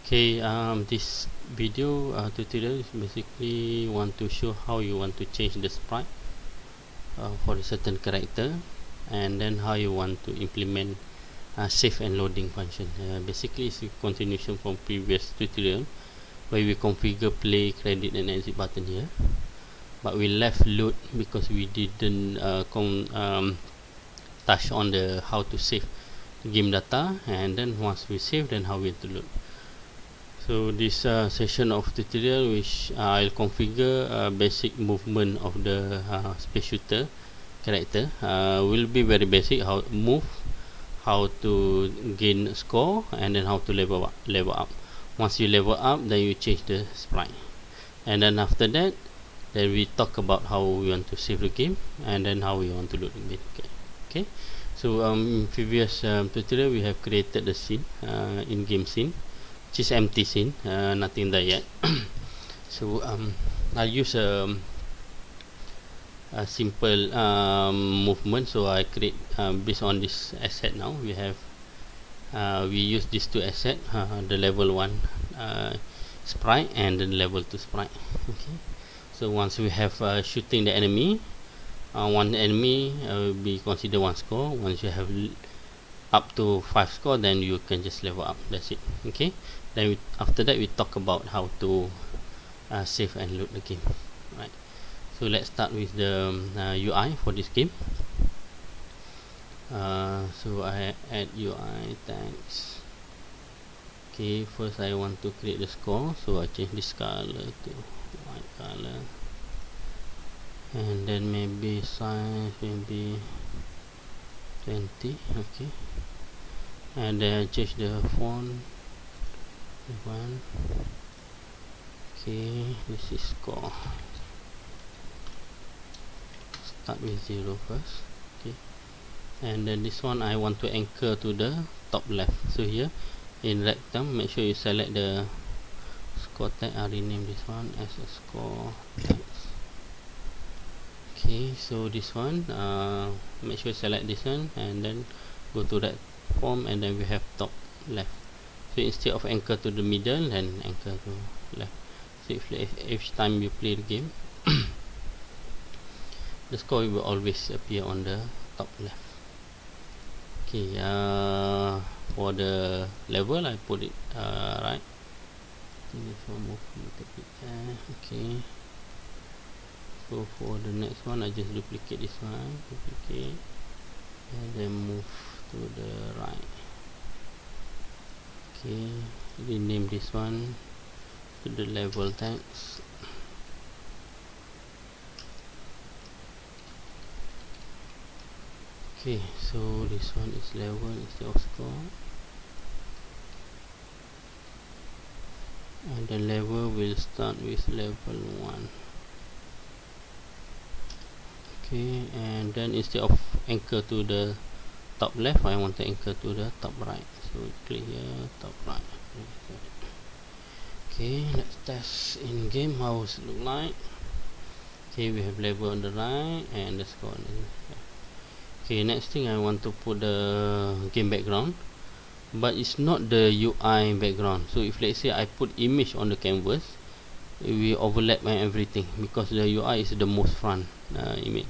Okay, this video tutorial is basically want to show how you want to change the sprite for a certain character, and then how you want to implement save and loading function. Basically, it's a continuation from previous tutorial where we configure play, credit, and exit button here, but we left load because we didn't touch on the how to save game data, and then once we save, then how we have to load. So this session of tutorial which I'll configure basic movement of the space shooter character. Will be very basic, how to move, how to gain score, and then how to level up. Once you level up, then you change the sprite, and then after that, then we talk about how we want to save the game, and then how we want to load the game. Okay. So in previous tutorial we have created the scene, in-game scene, which is empty scene, nothing there yet. So I'll use a simple movement. So I create based on this asset. Now we have we use these two asset, the level 1 sprite and the level 2 sprite. Okay, so once we have shooting the enemy, one enemy will be considered one score. Once you have up to 5 score, then you can just level up. That's it. Okay, then after that we talk about how to save and load the game. Right, so let's start with the UI for this game. So I add UI tags. Okay, first I want to create the score, so I change this color to white color, and then maybe size maybe 20. Okay, and then I change the font one. Okay, this is score. Start with 0 first. Okay, and then this one I want to anchor to the top left. So here in rectangle, make sure you select the score tag. I rename this one as a score tag. Okay, so this one make sure you select this one, and then go to that form, and then we have top left. So instead of anchor to the middle, then anchor to left. So if each time you play the game, the score will always appear on the top left. Okay, for the level I put it right. Okay, so for the next one I just duplicate this one, and then move to the right. Okay, rename this one to the level tags. Okay, so this one is level instead of score, and the level will start with level 1. Okay, and then instead of anchor to the top left, I want to anchor to the top right. So click here, top right. Okay, let's test in game how it look like. Okay, we have level on the right and the score on the left. Okay, next thing I want to put the game background, but it's not the UI background. So if let's say I put image on the canvas, it will overlap and everything, because the UI is the most front image.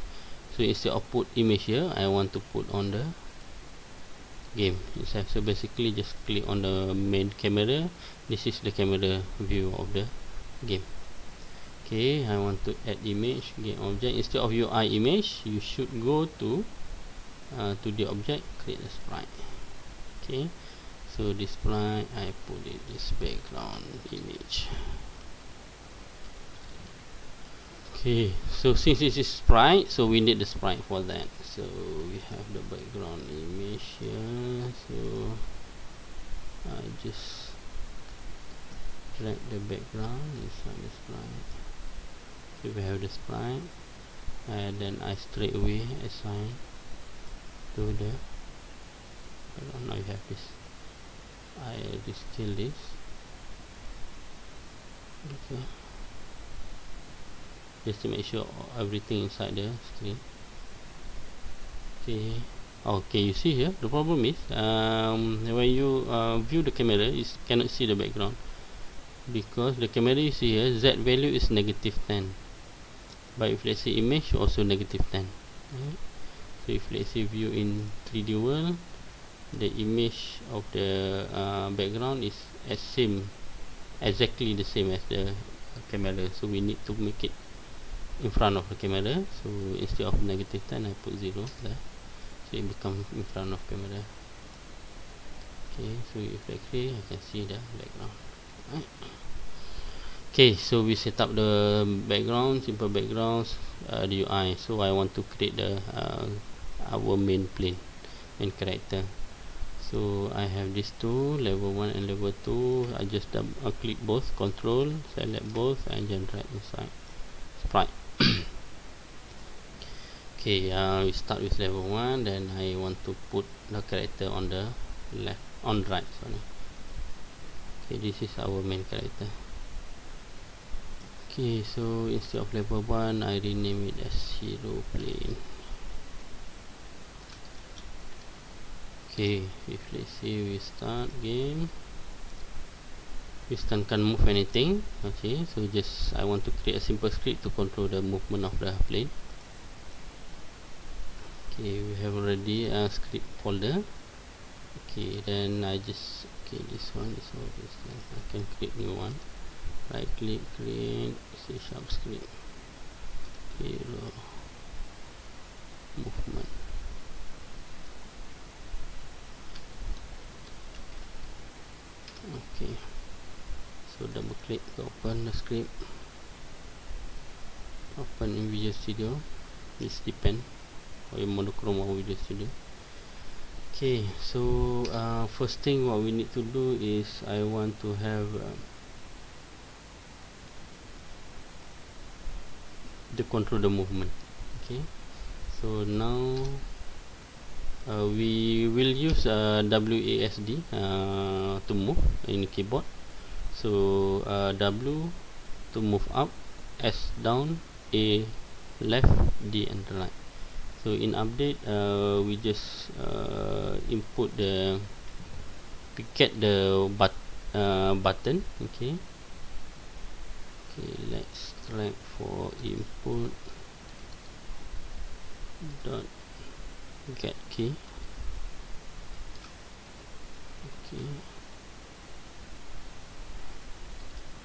So instead of put image here, I want to put on the game itself. So basically just click on the main camera. This is the camera view of the game. Okay, I want to add image, game object. Instead of UI image, you should go to the object, create a sprite. Okay, so this sprite I put it this background image. Okay, so since this is sprite, so we need the sprite for that. So we have the background image here. So I just drag the background inside the sprite. So we have the sprite, and then I straight away assign to the background. Now you have this. I rescale this. Okay, just to make sure everything inside the screen. Okay, Okay, you see here the problem is when you view the camera, you cannot see the background because the camera you see here Z value is -10, but if let's say image also -10. Right? So if let's say view in 3D world, the image of the background is exactly the same as the camera, so we need to make it in front of the camera. So instead of -10, I put 0 there, so it becomes in front of camera. Okay, so if I click, I can see the background. Right. Okay, so we set up the background, simple backgrounds, the UI. So I want to create the our main plane, main character. So I have these two, level 1 and level 2. I just click both, control, select both, and then drag inside sprite. Okay, we start with level 1. Then I want to put the character on the left, on right, sorry. Okay, this is our main character. Okay, so instead of level 1, I rename it as hero plane. Okay, if let's say we start game, we still can't move anything. Okay, so just I want to create a simple script to control the movement of the plane. Okay, we have already a script folder. Okay, then I just, okay, this one is all this thing. I can create new one. Right click, create C# script, hero movement. Okay, so double click to open the script, open in Visual Studio. This depend or your monochrome or Visual Studio. Okay, so first thing what we need to do is I want to have to control the movement. Okay, so now we will use WASD to move in the keyboard. So W to move up, S down, A left, D and right. So in update, we just input the, we get the button. Okay, let's try for input dot get key. Okay,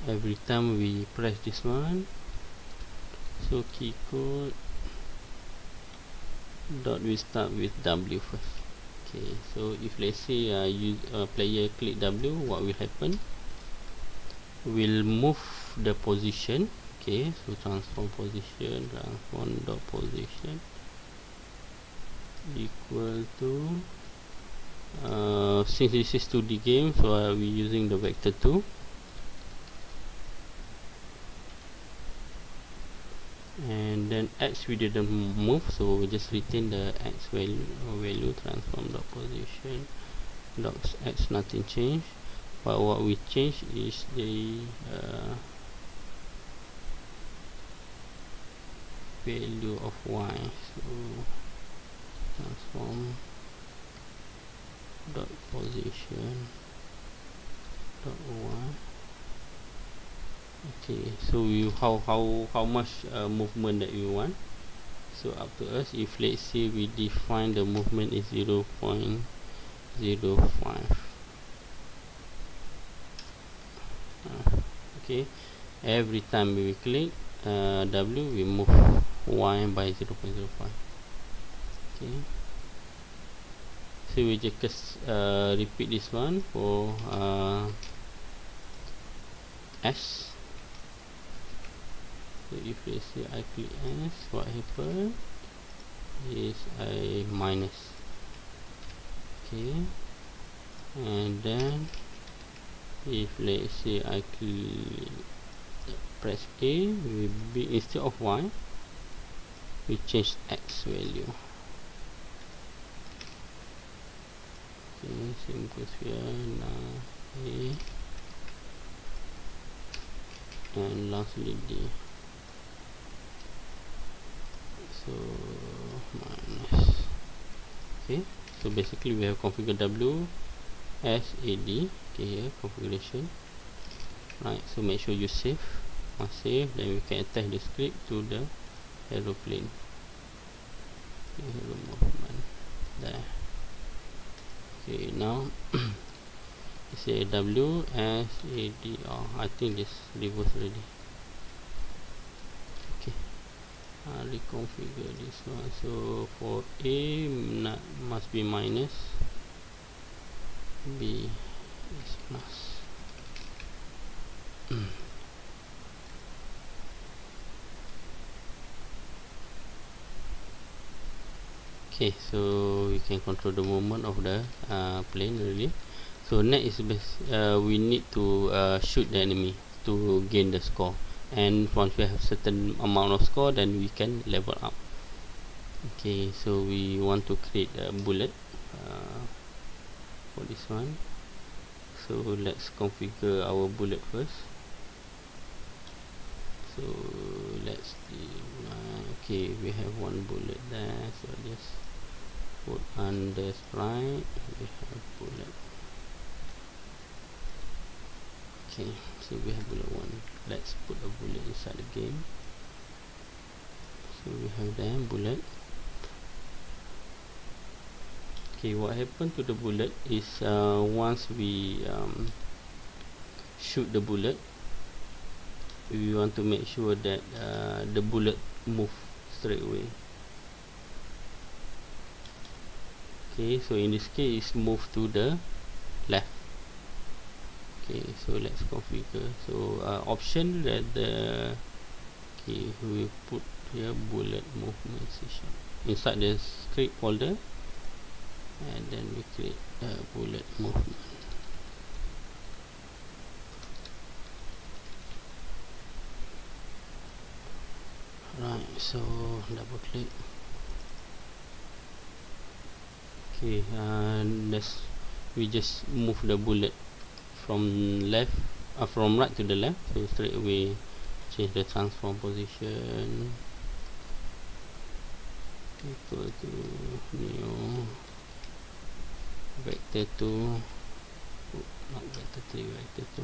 every time we press this one, so key code dot, we start with W first. Okay, so if let's say player click W, what will happen? We'll move the position. Okay, so transform position, transform dot position equal to since this is 2D game, so I'll be using the vector 2. And then X we didn't move, so we just retain the X value transform dot position dot X, nothing changed, but what we change is the value of Y. So transform dot position dot Y. Okay, so we how much movement that we want, so up to us. If let's say we define the movement is 0.05, okay, every time we click W, we move Y by 0.05. okay, so we just repeat this one for S. So if let's say I click S, what happens is I minus. Okay, and then if let's say I click press A, we be instead of Y, we change X value. Okay, same goes here. Now A, and lastly D. So minus. Okay, so basically we have configure W as AD. Okay, here configuration. Right, so make sure you save. Once save, then we can attach the script to the aeroplane. Okay, hero movement there. Okay, now say W as AD. Oh, I think this reverse already. Okay, reconfigure this one. So for A must be minus, B is plus. Okay, so we can control the movement of the plane really. So next is we need to shoot the enemy to gain the score, and once we have certain amount of score, then we can level up. Okay, so we want to create a bullet for this one. So let's configure our bullet first. So let's see. Okay, we have one bullet there, so just put under sprite. We have bullet. Okay, so we have bullet 1. Let's put a bullet inside the game. So we have there bullet. Okay, what happened to the bullet is once we shoot the bullet, we want to make sure that the bullet move straight away. Okay, so in this case, move to the left. Okay, so let's configure. So option that the okay, we put here bullet movement session inside the script folder, and then we create bullet movement. Right, so double click. Okay, we just move the bullet from left, from right to the left. So straight away change the transform position equal to new vector 2, not vector 3, vector 2.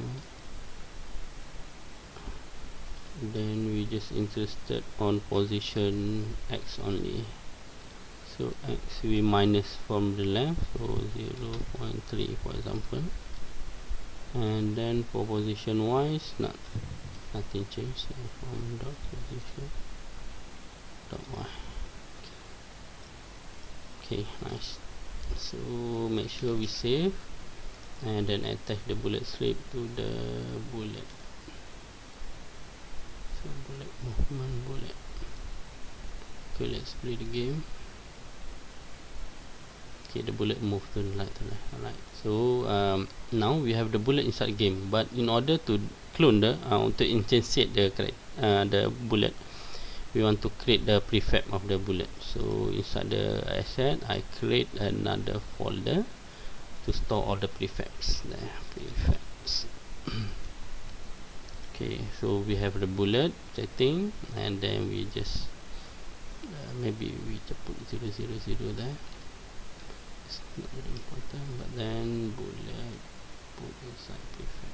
Then we just interested on position X only. So X we minus from the left, so 0.3 for example. And then for position Y, nothing changed. From dot position dot Y. Okay, nice. So make sure we save, and then attach the bullet strip to the bullet. So bullet movement, bullet. Okay, let's play the game. Okay, the bullet move to the right. Alright, so now we have the bullet inside the game, but in order to clone the to instantiate the bullet, we want to create the prefab of the bullet. So inside the asset, I create another folder to store all the prefabs there. Prefabs. Okay, so we have the bullet setting, and then we just maybe we just put 000 there. It's not very important, but then bullet put inside prefab.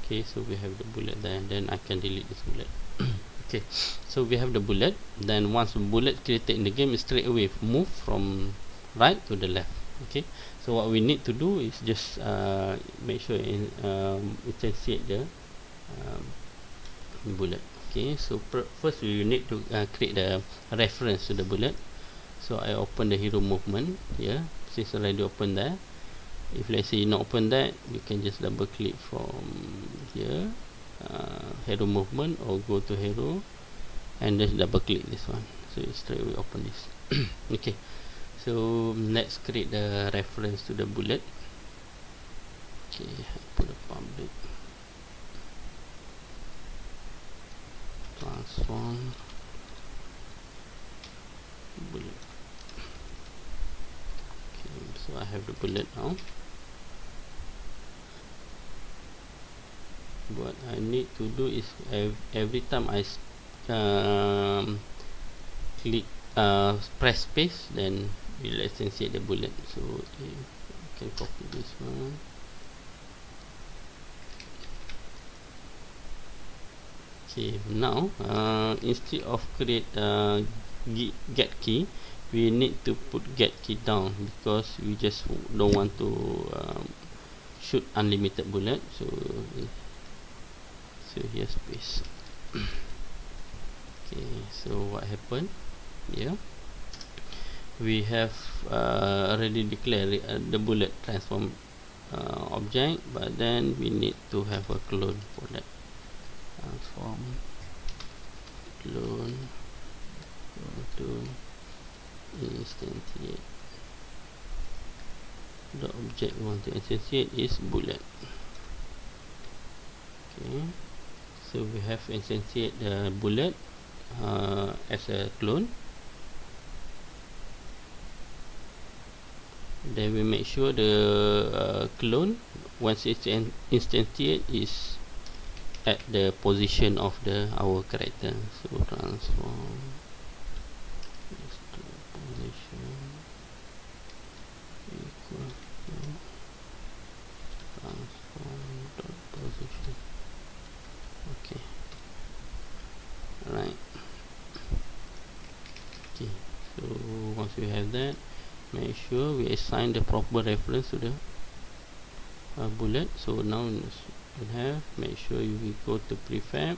Okay, so we have the bullet there, and then I can delete this bullet. Okay, so we have the bullet. Then once the bullet created in the game, is straight away move from right to the left. Okay, so what we need to do is just make sure instantiate the bullet. Okay, so first we need to create the reference to the bullet. So I open the hero movement here. Since already open there, if let's say you not open that, you can just double click from here, hero movement, or go to hero and just double click this one, so you straight away open this. Okay, so let's create the reference to the bullet. Okay, put a public transform bullet. Okay, so I have the bullet now. What I need to do is every time I click press space, then we'll instantiate the bullet. So you can copy this one. Okay, now instead of create get key, we need to put get key down, because we just don't want to shoot unlimited bullet. So here's space. Okay, so what happened here? We have already declared the bullet transform object, but then we need to have a clone for that. Transform clone to instantiate. The object we want to instantiate is bullet. Okay, so we have instantiate the bullet as a clone. Then we make sure the clone, once it's instantiate, is at the position of our character. So transform this to position equal to transform dot position. Okay, right. Okay, so once we have that, make sure we assign the proper reference to the bullet. So now we have, make sure we go to prefab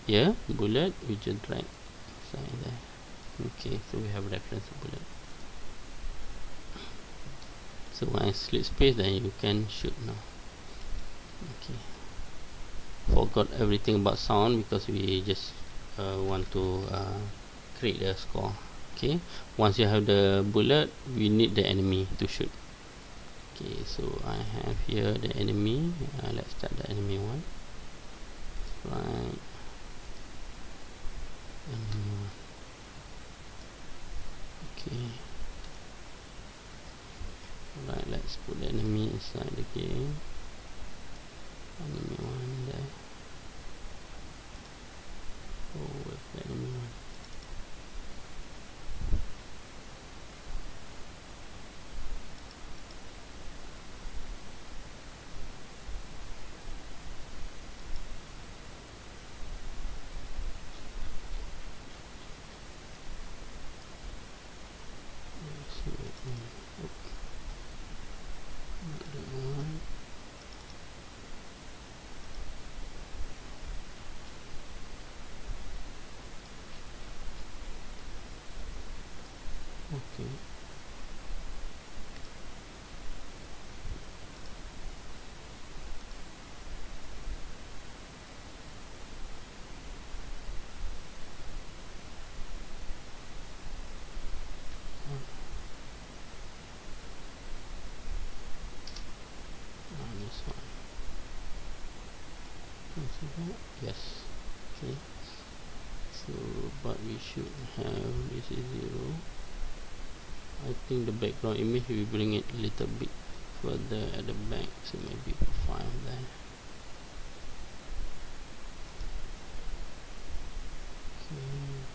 here, bullet, we just drag assign there. Okay, so we have reference to bullet. So when I split space, then you can shoot now. Okay, forgot everything about sound because we just want to create a score. Okay, once you have the bullet, we need the enemy to shoot. Okay, so I have here the enemy. Let's start the enemy one. Right, enemy one. Okay, right, let's put the enemy inside the game. Enemy one there. Oh, where's the enemy one? Okay. This one. Yes. Okay. So, but we should have this is 0. I think the background image we bring it a little bit further at the back, so maybe 5 there. Okay,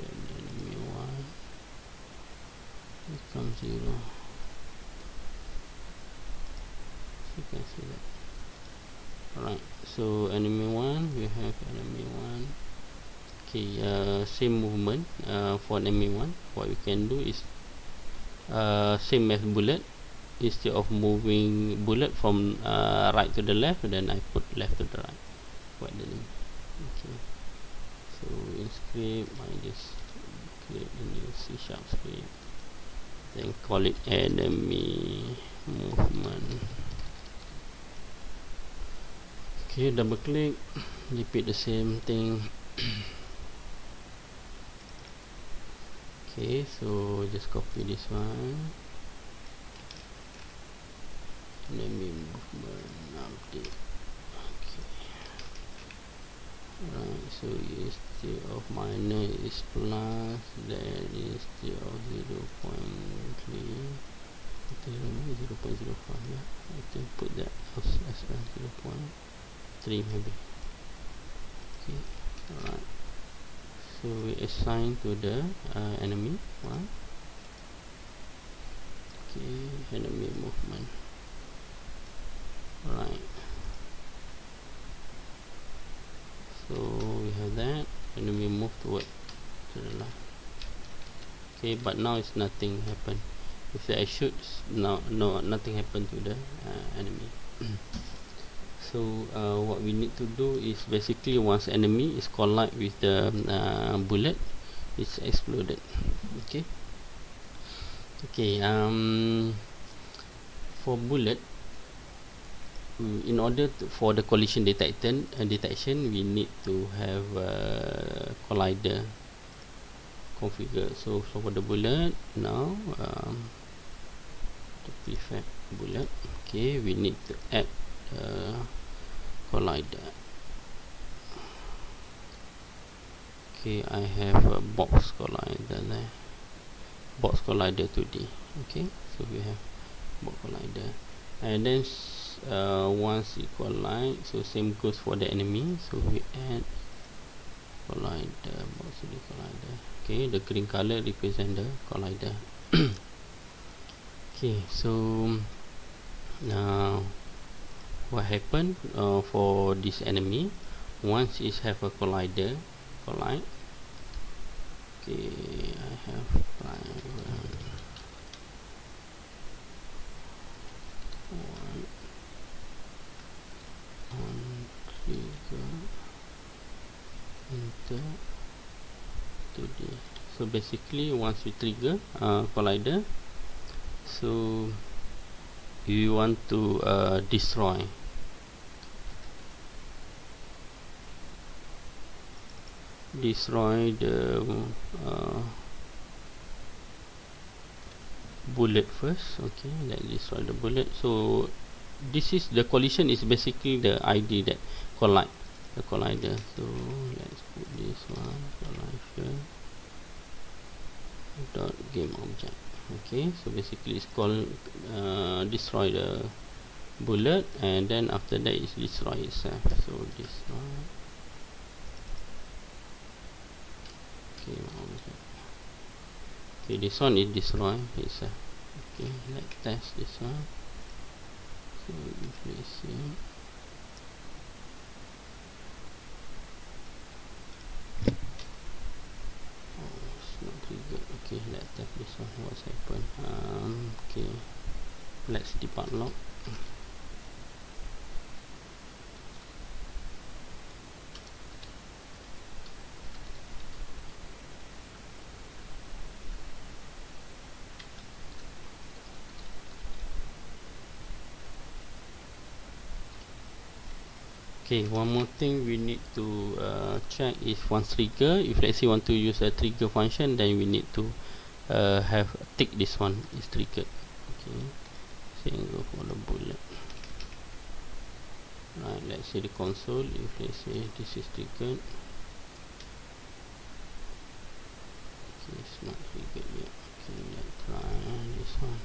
then the enemy 1 become 0. So you can see that. Alright, so enemy 1, we have enemy 1. Okay, same movement for enemy 1. What we can do is same as bullet. Instead of moving bullet from right to the left, then I put left to the right. Okay, so in script I just create a new C# script, then call it enemy movement. Okay, double click, repeat the same thing. Okay, so just copy this one. Enemy movement update. Okay. Right, so instead of minus is plus, then instead of 0.3, 0.05, yeah, I can put that as well, 0.3 maybe. Okay, alright. So we assign to the enemy 1. Okay, enemy movement. Right, so we have that, and then we move toward to the left. Okay, but now it's nothing happened. If I shoot, no, nothing happened to the enemy. So what we need to do is basically once enemy is collide with the bullet, it's exploded. Okay. Okay. For bullet, in order for the collision detection, we need to have collider configured. So for the bullet now, the prefab bullet. Okay, we need to add collider. Okay, I have a box collider there. Box collider 2D. Okay, so we have box collider, and then once it collide, so same goes for the enemy. So we add collider, box collider. Okay, the green color represent the collider. Okay, so now what happened for this enemy once it have a collide. Okay, I have one trigger enter 2D. So basically once we trigger collider, so you want to destroy the bullet first. Okay, let's destroy the bullet. So this is the collision is basically the ID that collide the collider. So let's put this one collision dot game object. Okay, so basically it's called destroy the bullet, and then after that it's destroy itself. So this one game object. Okay, this one is destroy itself. Okay, let's test this one. So if we see, oh, it's not triggered. Okay, let's test this one. What's happened? Okay, let's debug log. Okay, one more thing we need to check is once trigger, if let's say want to use a trigger function, then we need to have tick this one is triggered. Okay, so go for the bullet. Right, let's see the console. If let's say this is triggered, okay, it's not triggered yet. Okay, let's try this one.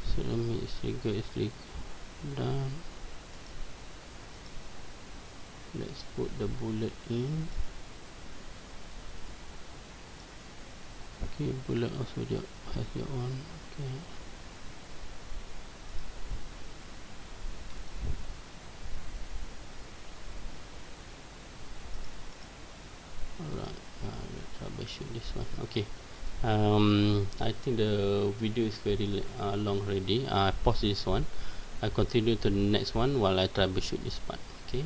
So let me triggered, done. Let's put the bullet in. Okay, bullet also has your own. Okay. Alright, let's troubleshoot this one. Okay. I think the video is very long already. I pause this one. I continue to the next one while I troubleshoot this part. Okay.